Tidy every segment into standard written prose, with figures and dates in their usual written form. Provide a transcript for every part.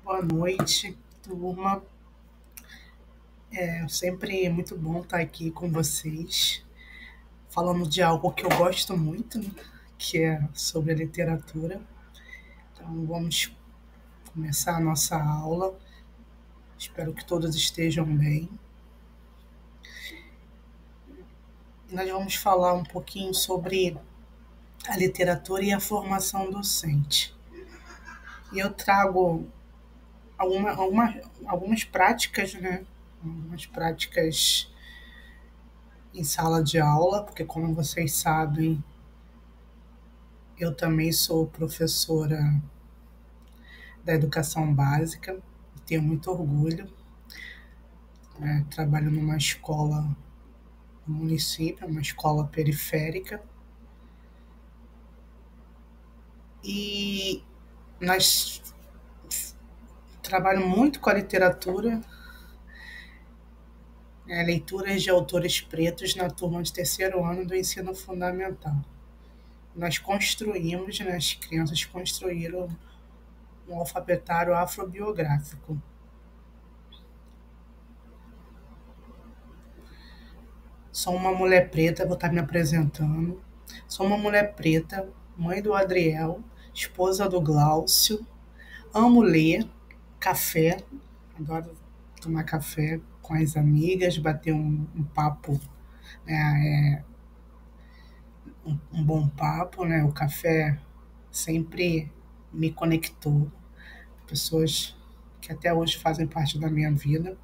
Boa noite, turma. É sempre muito bom estar aqui com vocês, falando de algo que eu gosto muito, né, que é sobre a literatura. Então, vamos começar a nossa aula. Espero que todos estejam bem. E nós vamos falar um pouquinho sobre a literatura e a formação docente. E eu trago algumas práticas, né? Algumas práticas em sala de aula, porque, como vocês sabem, eu também sou professora da educação básica, tenho muito orgulho, né? Trabalho numa escola no município, uma escola periférica, e nós trabalhamos muito com a literatura, né? Leituras de autores pretos na turma de terceiro ano do ensino fundamental. Nós construímos, né, as crianças construíram um alfabetário afrobiográfico. Sou uma mulher preta, vou estar me apresentando. Sou uma mulher preta, mãe do Adriel, esposa do Glaucio. Amo ler, café, adoro tomar café com as amigas, bater um papo, né, um bom papo, né? O café sempre me conectou. Pessoas que até hoje fazem parte da minha vida.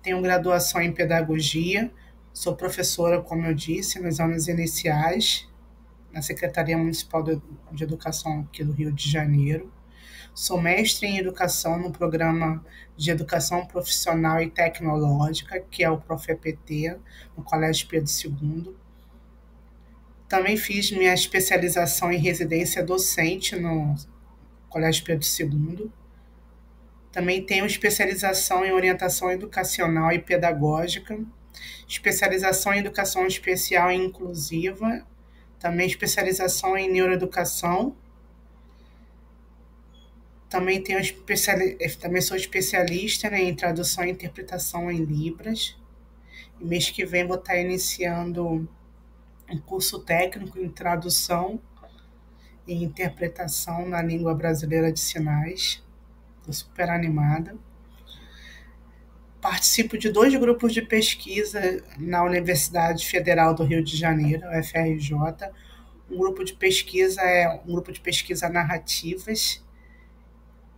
Tenho graduação em pedagogia, sou professora, como eu disse, nos anos iniciais, na Secretaria Municipal de Educação aqui do Rio de Janeiro. Sou mestre em educação no programa de educação profissional e tecnológica, que é o ProfEPT, no Colégio Pedro II. Também fiz minha especialização em residência docente no Colégio Pedro II. Também tenho especialização em orientação educacional e pedagógica, especialização em educação especial e inclusiva, também especialização em neuroeducação. Também também sou especialista, né, em tradução e interpretação em Libras. E mês que vem vou estar iniciando um curso técnico em tradução e interpretação na língua brasileira de sinais. Estou super animada. Participo de 2 grupos de pesquisa na Universidade Federal do Rio de Janeiro, UFRJ. Um grupo de pesquisa é um grupo de pesquisa narrativas,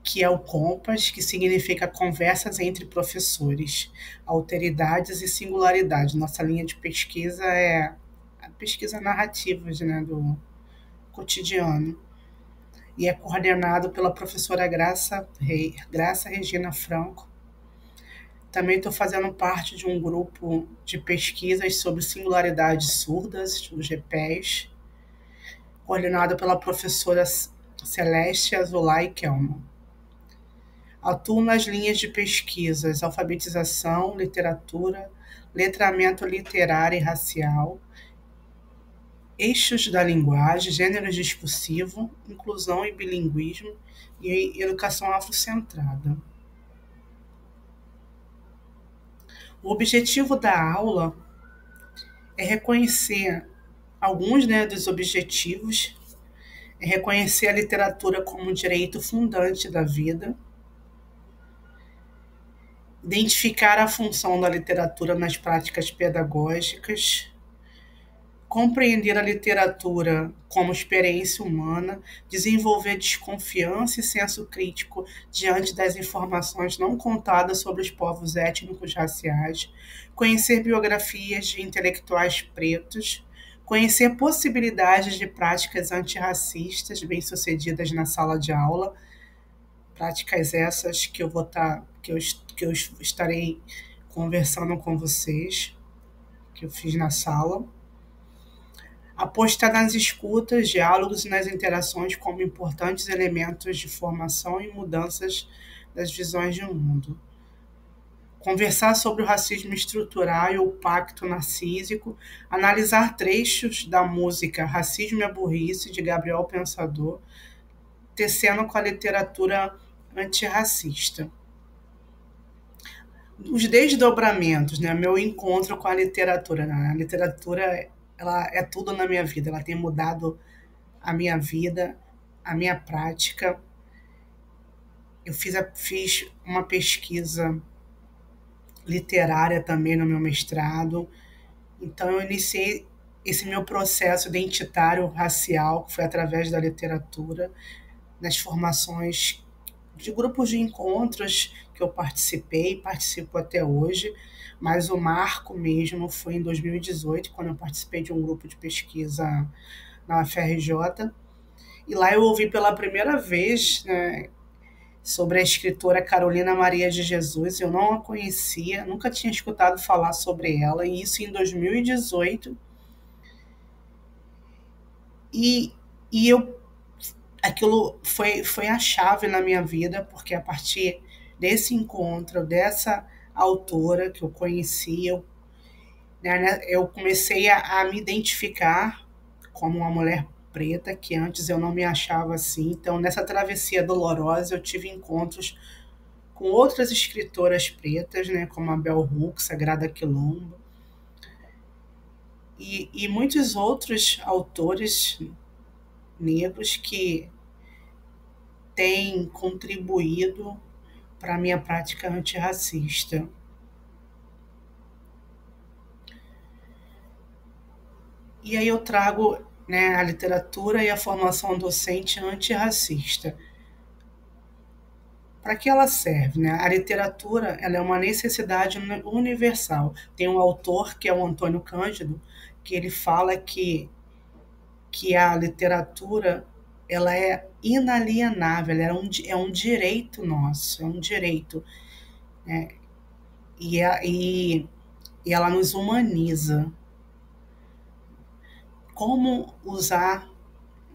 que é o COMPAS, que significa Conversas entre Professores, Alteridades e Singularidades. Nossa linha de pesquisa é a pesquisa narrativas, né, do cotidiano. E é coordenado pela professora Graça Regina Franco. Também estou fazendo parte de um grupo de pesquisas sobre singularidades surdas, o GPES, coordenado pela professora Celeste Azulay Kelman. Atuo nas linhas de pesquisas alfabetização, literatura, letramento literário e racial, eixos da linguagem, gênero discursivo, inclusão e bilinguismo e educação afrocentrada. O objetivo da aula é reconhecer alguns, né, dos objetivos, é reconhecer a literatura como um direito fundante da vida, identificar a função da literatura nas práticas pedagógicas, compreender a literatura como experiência humana, desenvolver desconfiança e senso crítico diante das informações não contadas sobre os povos étnicos raciais, conhecer biografias de intelectuais pretos, conhecer possibilidades de práticas antirracistas bem-sucedidas na sala de aula, práticas essas que eu estarei conversando com vocês, que eu fiz na sala. Apostar nas escutas, diálogos e nas interações como importantes elementos de formação e mudanças das visões de mundo. Conversar sobre o racismo estrutural e o pacto narcísico, analisar trechos da música Racismo e a Burrice, de Gabriel Pensador, tecendo com a literatura antirracista. Os desdobramentos, né? Meu encontro com a literatura. Né? A literatura, ela é tudo na minha vida. Ela tem mudado a minha vida, a minha prática. Eu fiz uma pesquisa literária também no meu mestrado. Então eu iniciei esse meu processo identitário racial, que foi através da literatura, nas formações de grupos de encontros que eu participei, participo até hoje, mas o marco mesmo foi em 2018, quando eu participei de um grupo de pesquisa na UFRJ, e lá eu ouvi pela primeira vez, né, sobre a escritora Carolina Maria de Jesus. Eu não a conhecia, nunca tinha escutado falar sobre ela, e isso em 2018. E, e eu, aquilo foi a chave na minha vida, porque a partir desse encontro, dessa autora que eu conheci, eu comecei a me identificar como uma mulher preta, que antes eu não me achava assim. Então, nessa travessia dolorosa, eu tive encontros com outras escritoras pretas, né, como a Bell Hooks, Sagrada Quilombo, e muitos outros autores negros que têm contribuído para a minha prática antirracista. E aí eu trago, né, a literatura e a formação docente antirracista. Para que ela serve? Né? A literatura, ela é uma necessidade universal. Tem um autor, que é o Antônio Cândido, que ele fala que a literatura, ela é inalienável, é um direito nosso, é um direito, né? E, e ela nos humaniza. Como usar,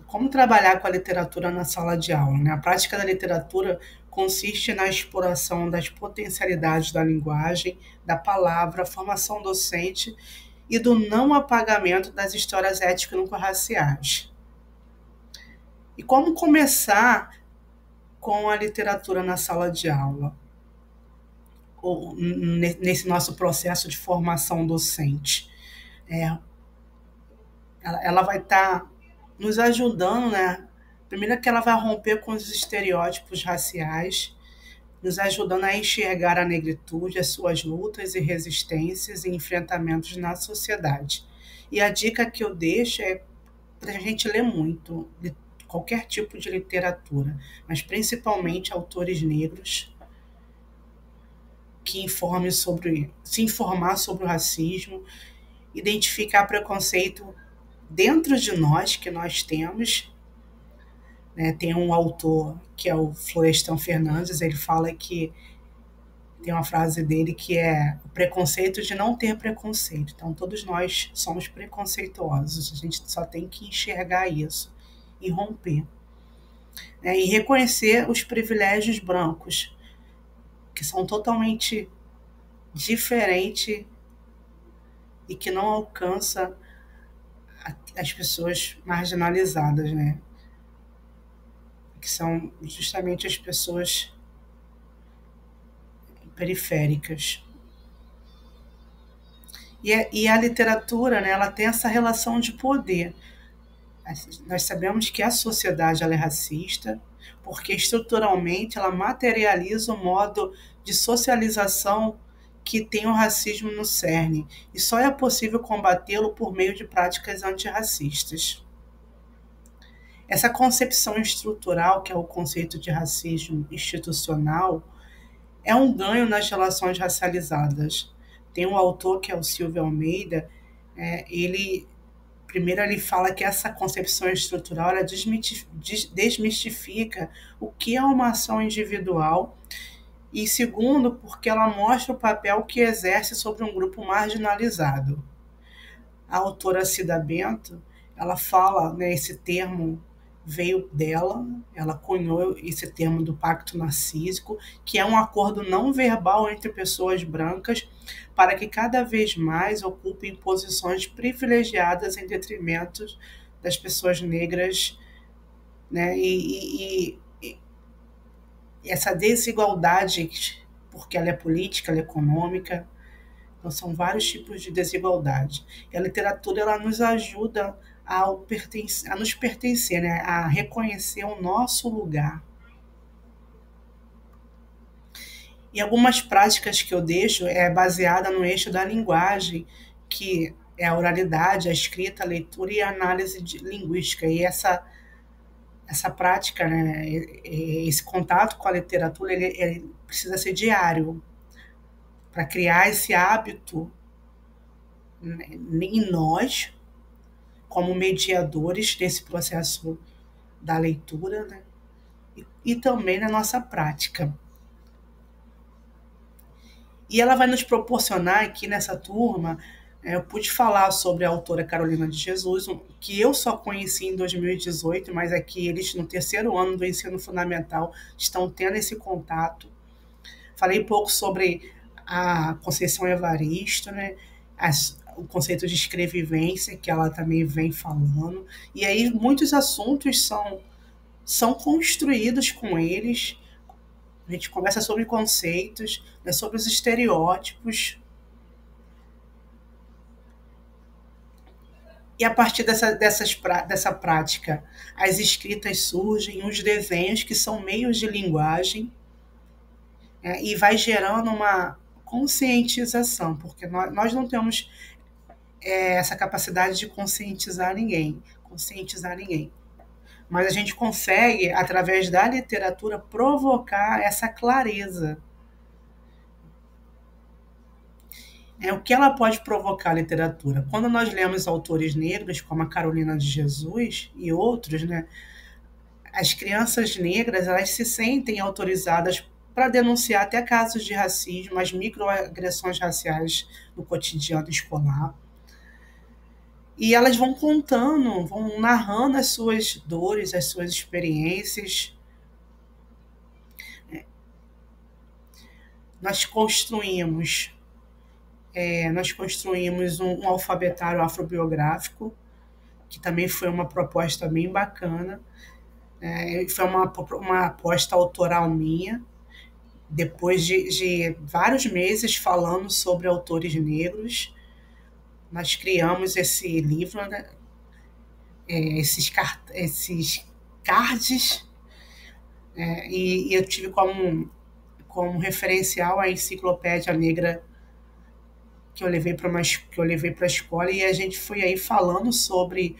como trabalhar com a literatura na sala de aula? Né? A prática da literatura consiste na exploração das potencialidades da linguagem, da palavra, formação docente e do não apagamento das histórias étnico-raciais. E como começar com a literatura na sala de aula, ou nesse nosso processo de formação docente? Ela vai estar nos ajudando, né? Primeiro que ela vai romper com os estereótipos raciais, nos ajudando a enxergar a negritude, as suas lutas e resistências e enfrentamentos na sociedade. E a dica que eu deixo é para a gente ler muito, qualquer tipo de literatura, mas principalmente autores negros que se informar sobre o racismo, identificar preconceito dentro de nós que nós temos. Né? Tem um autor que é o Florestan Fernandes, ele fala que tem uma frase dele que é o preconceito de não ter preconceito. Então, todos nós somos preconceituosos, a gente só tem que enxergar isso e romper. Né? E reconhecer os privilégios brancos, que são totalmente diferentes e que não alcança as pessoas marginalizadas, né? Que são justamente as pessoas periféricas. E a literatura, né, ela tem essa relação de poder. Nós sabemos que a sociedade ela é racista, porque estruturalmente ela materializa o modo de socialização que tem o racismo no cerne, e só é possível combatê-lo por meio de práticas antirracistas. Essa concepção estrutural, que é o conceito de racismo institucional, é um ganho nas relações racializadas. Tem um autor que é o Silvio Almeida, ele primeiro ele fala que essa concepção estrutural ela desmistifica o que é uma ação individual, e segundo, porque ela mostra o papel que exerce sobre um grupo marginalizado. A autora Cida Bento, ela fala, né, esse termo veio dela, ela cunhou esse termo do pacto narcísico, que é um acordo não verbal entre pessoas brancas para que cada vez mais ocupem posições privilegiadas em detrimento das pessoas negras, né? E essa desigualdade, porque ela é política, ela é econômica, então são vários tipos de desigualdade. E a literatura ela nos ajuda a nos pertencer, né? A reconhecer o nosso lugar. E algumas práticas que eu deixo é baseada no eixo da linguagem, que é a oralidade, a escrita, a leitura e a análise linguística. E essa prática, né, esse contato com a literatura, ele precisa ser diário para criar esse hábito, né, em nós, como mediadores desse processo da leitura, né, e também na nossa prática. E ela vai nos proporcionar aqui nessa turma, eu pude falar sobre a autora Carolina de Jesus, que eu só conheci em 2018, mas aqui eles no terceiro ano do ensino fundamental estão tendo esse contato. Falei um pouco sobre a Conceição Evaristo, né? O conceito de escrevivência, que ela também vem falando. E aí muitos assuntos são construídos com eles. A gente conversa sobre conceitos, né, sobre os estereótipos. E a partir dessa prática, as escritas surgem, os desenhos, que são meios de linguagem, e vai gerando uma conscientização, porque nós não temos essa capacidade de conscientizar ninguém. Mas a gente consegue, através da literatura, provocar essa clareza. O que ela pode provocar a literatura? Quando nós lemos autores negros, como a Carolina de Jesus e outros, né, as crianças negras elas se sentem autorizadas para denunciar até casos de racismo, as microagressões raciais no cotidiano escolar. E elas vão contando, vão narrando as suas dores, as suas experiências. Nós construímos, nós construímos um alfabetário afrobiográfico, que também foi uma proposta bem bacana. Foi uma aposta autoral minha, depois de vários meses falando sobre autores negros, nós criamos esse livro, né? Esses cards, e eu tive como referencial a Enciclopédia Negra que eu levei para a escola, e a gente foi aí falando sobre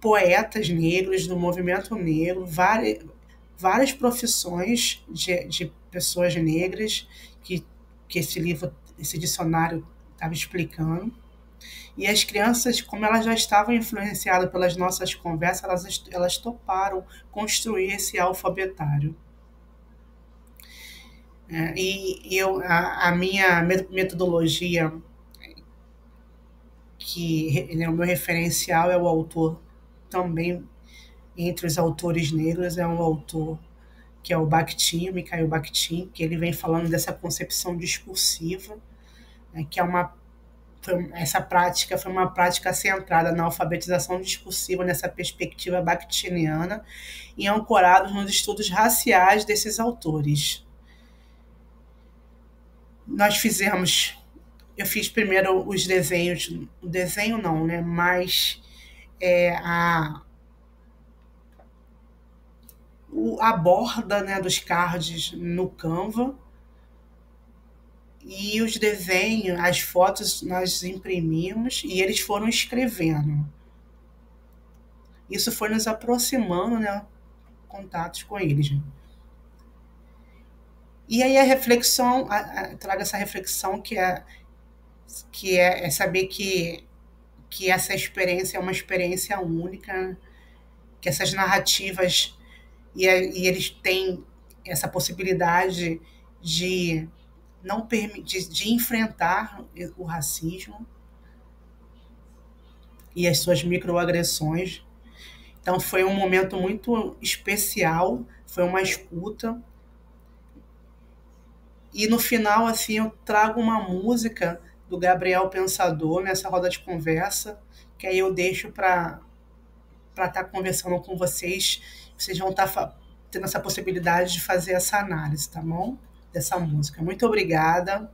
poetas negros do movimento negro, várias profissões de pessoas negras que esse dicionário estava explicando. E as crianças, como elas já estavam influenciadas pelas nossas conversas, elas toparam construir esse alfabetário. A minha metodologia, que o meu referencial é o autor também, entre os autores negros, é um autor que é o Bakhtin, Mikhail Bakhtin, que ele vem falando dessa concepção discursiva, né, que essa prática foi uma prática centrada na alfabetização discursiva, nessa perspectiva bakhtiniana, e ancorado nos estudos raciais desses autores. Eu fiz primeiro os desenhos, o desenho não, né, mas a borda, né, dos cards no Canva, e os desenhos, as fotos nós imprimimos e eles foram escrevendo. Isso foi nos aproximando, né, contatos com eles. E aí a reflexão, traga essa reflexão que é saber que essa experiência é uma experiência única, que essas narrativas, e eles têm essa possibilidade de não permitir, de enfrentar o racismo e as suas microagressões. Então foi um momento muito especial, foi uma escuta. E no final, assim, eu trago uma música do Gabriel Pensador nessa roda de conversa, que aí eu deixo para estar conversando com vocês. Vocês vão estar tendo essa possibilidade de fazer essa análise, tá bom? Dessa música. Muito obrigada.